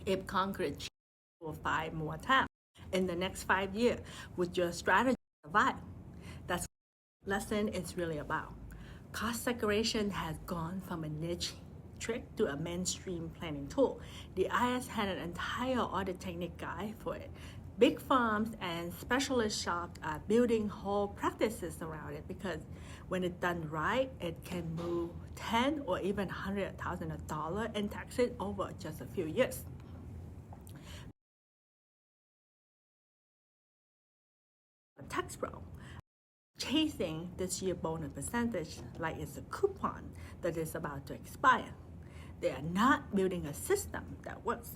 If Congress for 5 more times in the next 5 years, would your strategy survive? That's what lesson is really about. Cost segregation has gone from a niche trick to a mainstream planning tool. The IRS had an entire audit technique guide for it. Big firms and specialist shops are building whole practices around it because when it's done right, it can move 10 or even $100,000 in taxes over just a few years. Tax pro chasing this year bonus percentage like it's a coupon that is about to expire. They are not building a system that works,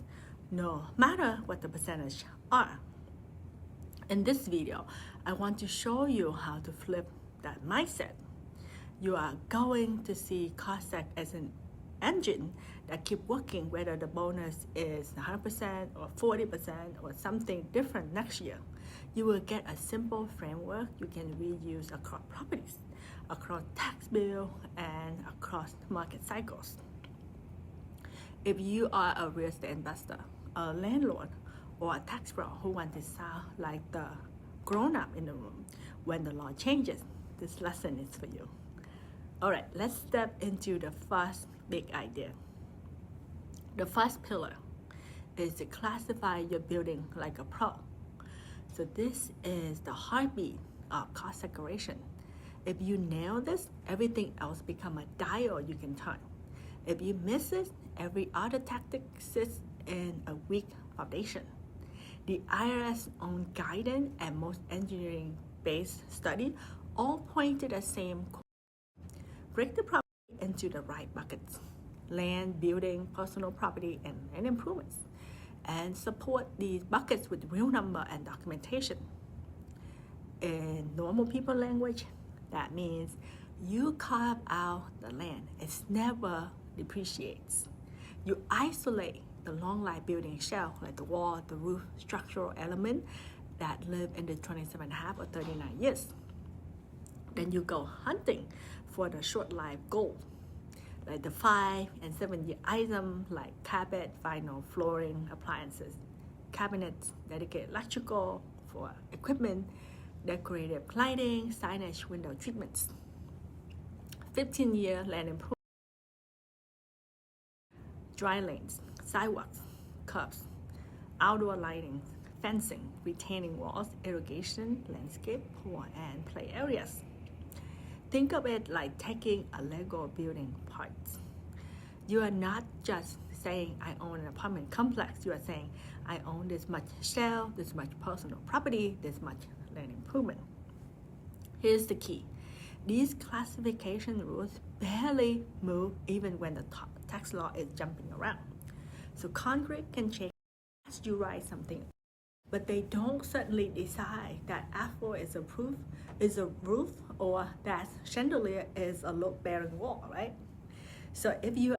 no matter what the percentage are. In this video, I want to show you how to flip that mindset. You are going to see cost seg as an engine that keep working whether the bonus is 100% or 40% or something different next year. You will get a simple framework you can reuse across properties, across tax bill, and across market cycles. If you are a real estate investor, a landlord, or a tax pro who want to sound like the grown-up in the room when the law changes, this lesson is for you. All right, let's step into the first big idea. The first pillar is to classify your building like a pro. So this is the heartbeat of cost segregation. If you nail this, everything else become a dial you can turn. If you miss it, every other tactic sits in a weak foundation. The IRS own guidance and most engineering-based study all point to the same. Break the property into the right buckets: land, building, personal property, and land improvements, and support these buckets with real number and documentation. In normal people language, that means you carve out the land. It never depreciates. You isolate the long life building shell like the wall, the roof, structural element that live in the 27.5 or 39 years. Then you go hunting for the short life gold, like the 5 and 7 year item like carpet, vinyl, flooring, appliances, cabinets, dedicated electrical for equipment, decorative lighting, signage, window treatments. 15-year land improvement, dry lanes, sidewalks, curbs, outdoor lighting, fencing, retaining walls, irrigation, landscape, pool, and play areas. Think of it like taking a Lego building parts. You are not just saying, I own an apartment complex. You are saying, I own this much shell, this much personal property, this much land improvement. Here's the key. These classification rules barely move even when the tax law is jumping around. So Congress can change as you write something, but they don't suddenly decide that afro is a roof, or that chandelier is a load-bearing wall, right? So if you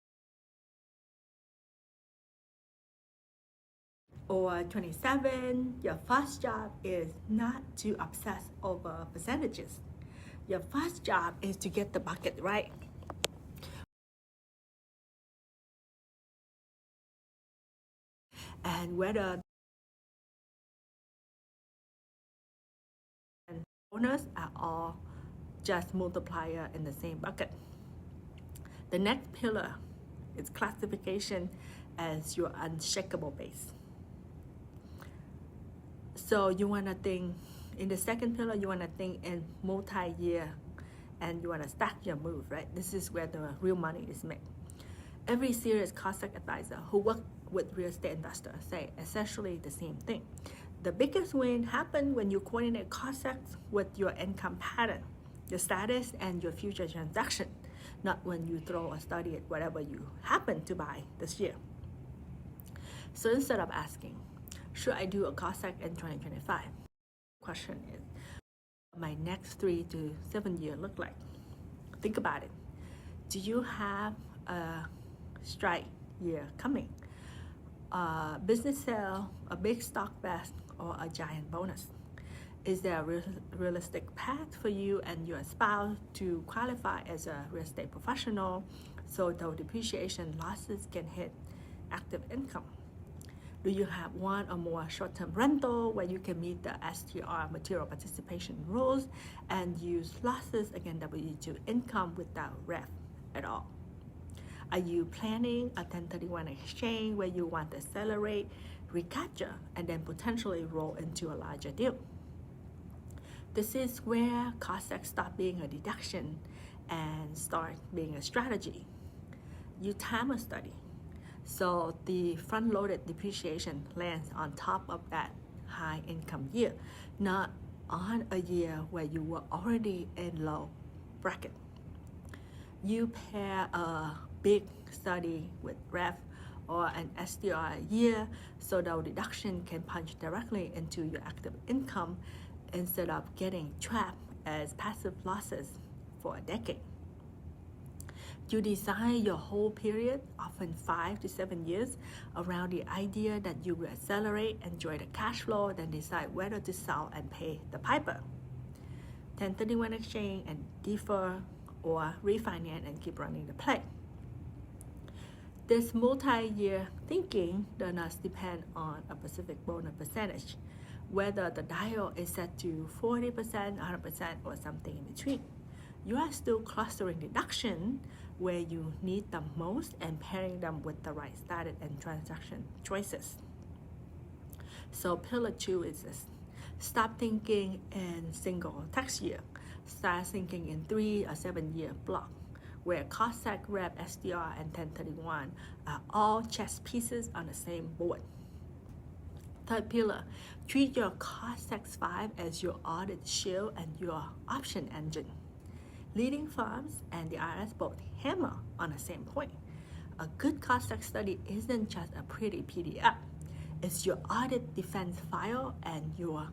or 27, your first job is not to obsess over percentages. Your first job is to get the bucket right. And whether bonus are all just multiplier in the same bucket. The next pillar is classification as your unshakable base. So you want to think, in the second pillar, you want to think in multi-year and you want to stack your move, right? This is where the real money is made. Every serious cost seg advisor who work with real estate investors say essentially the same thing. The biggest win happens when you coordinate cost segs with your income pattern, your status, and your future transaction, not when you throw a study at whatever you happen to buy this year. So instead of asking, should I do a cost seg in 2025? The question is, what my next 3 to 7 year look like? Think about it. Do you have a strike year coming? A business sale, a big stock vest, or a giant bonus? Is there a realistic path for you and your spouse to qualify as a real estate professional so though depreciation losses can hit active income? Do you have one or more short-term rental where you can meet the STR material participation rules and use losses against W-2 income without REF at all? Are you planning a 1031 exchange where you want to accelerate, recapture, and then potentially roll into a larger deal? This is where cost seg stop being a deduction and start being a strategy. You time a study. So the front-loaded depreciation lands on top of that high income year, not on a year where you were already in low bracket. You pair a big study with REF or an STR year so the deduction can punch directly into your active income instead of getting trapped as passive losses for a decade. You design your whole period, often 5 to 7 years, around the idea that you will accelerate, enjoy the cash flow, then decide whether to sell and pay the piper. 1031 exchange and defer or refinance and keep running the play. This multi-year thinking does not depend on a specific bonus percentage, whether the dial is set to 40%, 100%, or something in between. You are still clustering deduction where you need them most and pairing them with the right status and transaction choices. So pillar 2 is this. Stop thinking in single tax year. Start thinking in 3 or 7 year block where cost seg, REF, STR, and 1031 are all chess pieces on the same board. Third pillar, treat your cost seg 5 as your audit shield and your option engine. Leading firms and the IRS both hammer on the same point. A good cost seg study isn't just a pretty PDF. It's your audit defense file and your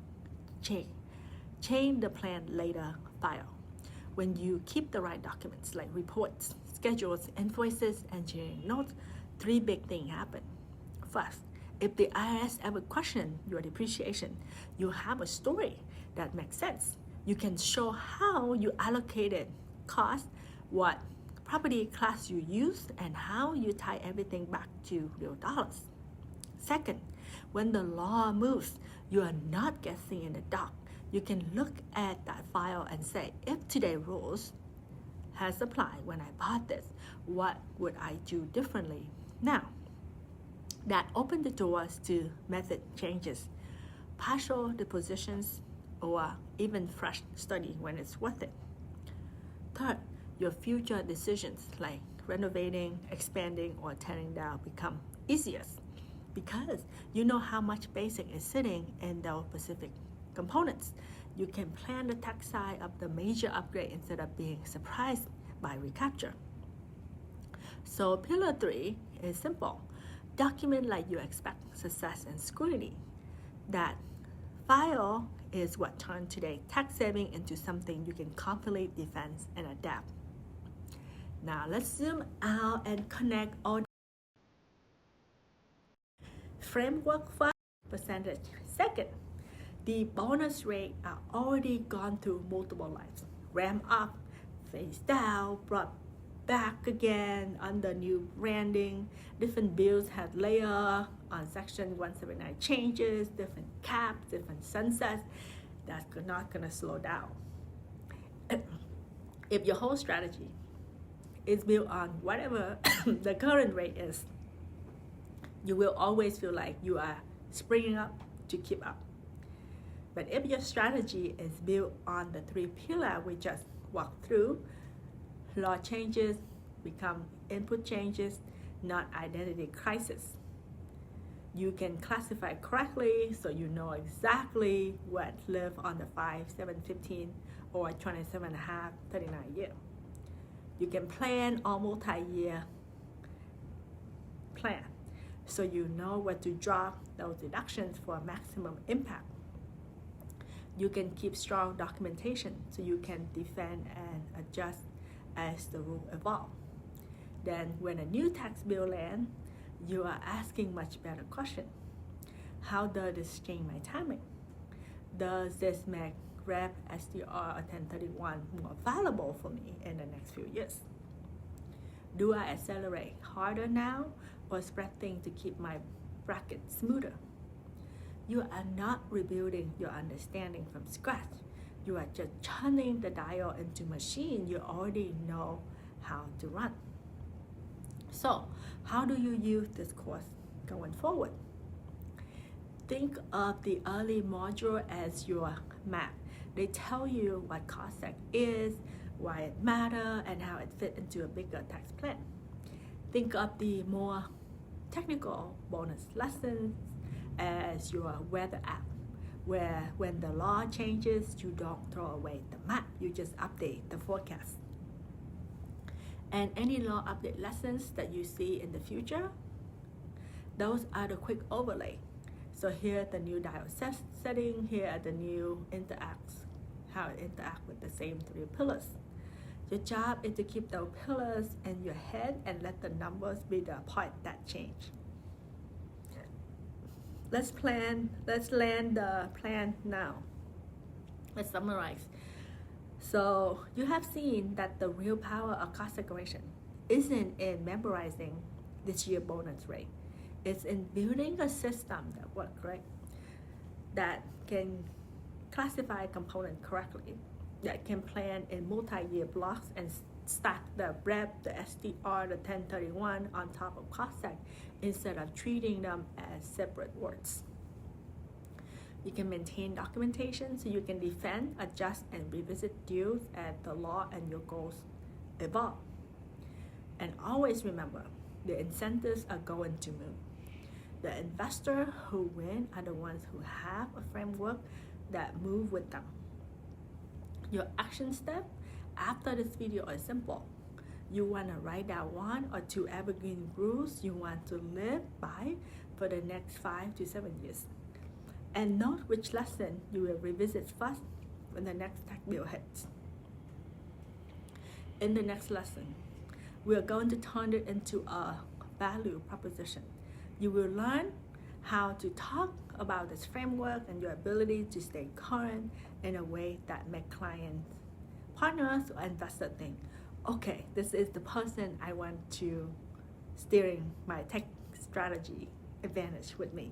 change the plan later file. When you keep the right documents like reports, schedules, invoices, engineering notes, 3 big things happen. First, if the IRS ever question your depreciation, you have a story that makes sense. You can show how you allocated cost, what property class you used, and how you tie everything back to real dollars. Second, when the law moves, you are not guessing in the dark. You can look at that file and say, if today's rules has applied when I bought this, what would I do differently now? That opened the doors to method changes, partial dispositions, or even fresh study when it's worth it. Third, your future decisions like renovating, expanding, or tearing down become easiest because you know how much basic is sitting in those specific components. You can plan the tax side of the major upgrade instead of being surprised by recapture. So pillar 3 is simple. Document like you expect success and scrutiny. That file is what turned today tax saving into something you can confidently defend and adapt. Now let's zoom out and connect all framework for percentage. Second, the bonus rate are already gone through multiple lives. Ramp up, phase down, brought back again under new branding. Different bills had layer on section 179 changes, different caps, different sunsets. That's not gonna slow down. If your whole strategy is built on whatever the current rate is, you will always feel like you are springing up to keep up. But if your strategy is built on the 3 pillars we just walked through, law changes become input changes, not identity crisis. You can classify correctly so you know exactly what live on the 5, 7, 15, or 27.5, 39 year. You can plan a multi-year plan so you know where to drop those deductions for maximum impact. You can keep strong documentation so you can defend and adjust as the rule evolve. Then when a new tax bill lands, you are asking much better question. How does this change my timing? Does this make REF, STR, or 1031 more valuable for me in the next few years? Do I accelerate harder now or spread things to keep my bracket smoother. You are not rebuilding your understanding from scratch. You are just turning the dial into machine you already know how to run. So, how do you use this course going forward? Think of the early module as your map. They tell you what cost seg is, why it matters, and how it fits into a bigger tax plan. Think of the more technical bonus lessons as your weather app, where when the law changes, you don't throw away the map, you just update the forecast. And any law update lessons that you see in the future, those are the quick overlay. So here the new dial setting, here are the new interacts, how it interacts with the same 3 pillars. Your job is to keep those pillars in your head and let the numbers be the part that change. Let's land the plan now. Let's summarize. So you have seen that the real power of cost segregation isn't in memorizing this year bonus rate. It's in building a system that works, right? That can classify components correctly, that can plan in multi-year blocks and stack the BREP, the SDR, the 1031 on top of cost seg instead of treating them as separate words. You can maintain documentation so you can defend, adjust, and revisit deals as the law and your goals evolve. And always remember, the incentives are going to move. The investors who win are the ones who have a framework that move with them. Your action step after this video is simple. You want to write down 1 or 2 evergreen rules you want to live by for the next 5 to 7 years. And note which lesson you will revisit first when the next tax bill hits. In the next lesson, we are going to turn it into a value proposition. You will learn how to talk about this framework and your ability to stay current in a way that makes clients, partners, or investors think, okay, this is the person I want to steering my tech strategy advantage with me.